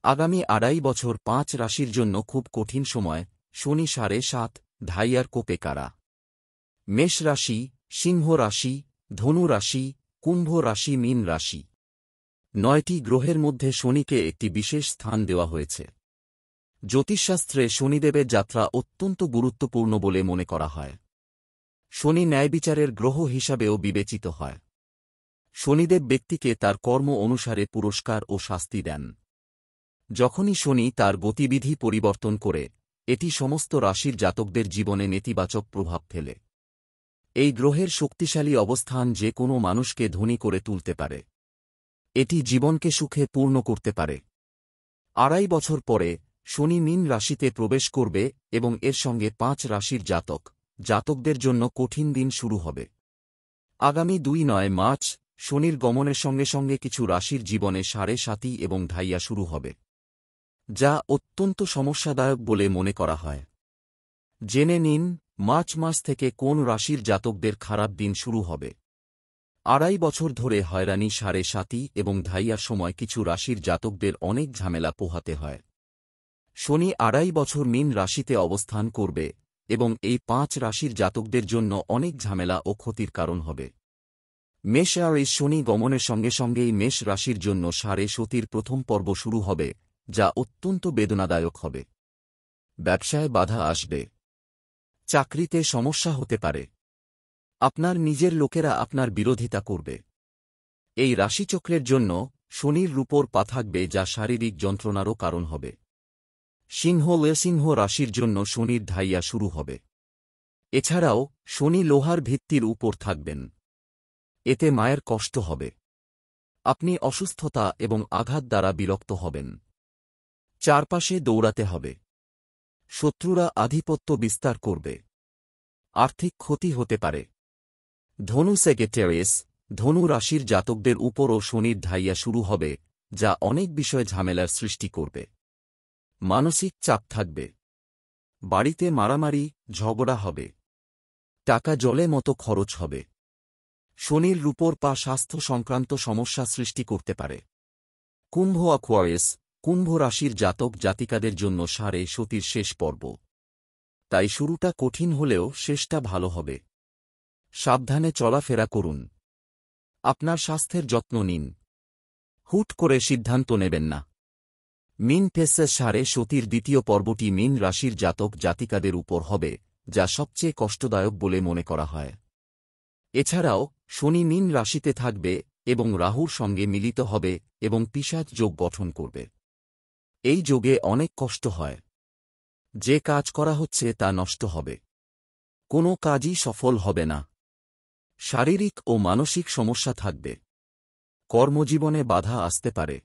আগামী 2.5 বছর 5 রাশির জন্য খুব কঠিন সময়। শনি 7.5 ঢাইয়ার কোপে কারা। মেষ রাশি, সিংহ রাশি, ধনু রাশি, কুম্ভ রাশি, মীন রাশি। 9টি গ্রহের মধ্যে শনিকে একটি বিশেষ স্থান দেওয়া হয়েছে। জ্যোতিষশাস্ত্রে শনিদেবের যাত্রা অত্যন্ত গুরুত্বপূর্ণ বলে মনে করা হয়। শনি ন্যায়বিচারের গ্রহ হিসাবেও বিবেচিত হয়। শনিদেব ব্যক্তিকে তার কর্ম অনুসারে পুরস্কার ও শাস্তি দেন। যখনই শনি তার গতিবিধি পরিবর্তন করে, এটি সমস্ত রাশির জাতকদের জীবনে নেতিবাচক প্রভাব ফেলে। এই গ্রহের শক্তিশালী অবস্থান যে কোনো মানুষকে ধনী করে তুলতে পারে। এটি জীবনকে সুখে পূর্ণ করতে পারে। 2.5 বছর পরে শনি মীন রাশিতে প্রবেশ করবে এবং এর সঙ্গে 5 রাশির জাতকদের জন্য কঠিন দিন শুরু হবে। আগামী 2-9 মার্চ শনির গমনের সঙ্গে সঙ্গে কিছু রাশির জীবনে 7.5 এবং ঢাইয়া শুরু হবে, যা অত্যন্ত সমস্যাদায়ক বলে মনে করা হয়। জেনে নিন মার্চ মাস থেকে কোন রাশির জাতকদের খারাপ দিন শুরু হবে। 2.5 বছর ধরে হয়রানি 7.5 এবং ঢাইয়ার সময় কিছু রাশির জাতকদের অনেক ঝামেলা পোহাতে হয়। শনি 2.5 বছর মীন রাশিতে অবস্থান করবে এবং এই 5 রাশির জাতকদের জন্য অনেক ঝামেলা ও ক্ষতির কারণ হবে। মেষ আর এই শনি গমনের সঙ্গে সঙ্গেই মেষ রাশির জন্য 7.5 প্রথম পর্ব শুরু হবে, যা অত্যন্ত বেদনাদায়ক হবে। ব্যবসায় বাধা আসবে। চাকরিতে সমস্যা হতে পারে। আপনার নিজের লোকেরা আপনার বিরোধিতা করবে। এই রাশিচক্রের জন্য শনির রূপোর পা থাকবে, যা শারীরিক যন্ত্রণারও কারণ হবে। সিংহ রাশির জন্য শনির ঢাইয়া শুরু হবে। এছাড়াও শনি লোহার ভিত্তির উপর থাকবেন। এতে মায়ের কষ্ট হবে। আপনি অসুস্থতা এবং আঘাত দ্বারা বিরক্ত হবেন। চারপাশে দৌড়াতে হবে। শত্রুরা আধিপত্য বিস্তার করবে। আর্থিক ক্ষতি হতে পারে। ধনু সেগেটেরিয়াস, ধনু রাশির জাতকদের উপরও শনির ঢাইয়া শুরু হবে, যা অনেক বিষয়ে ঝামেলার সৃষ্টি করবে। মানসিক চাপ থাকবে। বাড়িতে মারামারি, ঝগড়া হবে। টাকা জলে মতো খরচ হবে। শনির রূপোর পা স্বাস্থ্য সংক্রান্ত সমস্যা সৃষ্টি করতে পারে। কুম্ভ অ্যাকুয়ারিয়াস, কুম্ভ রাশির জাতিকাদের জন্য সতীর শেষ পর্ব। তাই শুরুটা কঠিন হলেও শেষটা ভালো হবে। সাবধানে চলাফেরা করুন। আপনার স্বাস্থ্যের যত্ন নিন। হুট করে সিদ্ধান্ত নেবেন না। মীন পেসেস সতীর দ্বিতীয় পর্বটি মীন রাশির জাতিকাদের উপর হবে, যা সবচেয়ে কষ্টদায়ক বলে মনে করা হয়। এছাড়াও শনি মীন রাশিতে থাকবে এবং রাহুর সঙ্গে মিলিত হবে এবং পিশাচ যোগ গঠন করবে। এই যোগে অনেক কষ্ট হয়। যে কাজ করা হচ্ছে তা নষ্ট হবে। কোনো কাজই সফল হবে না। শারীরিক ও মানসিক সমস্যা থাকবে। কর্মজীবনে বাধা আসতে পারে।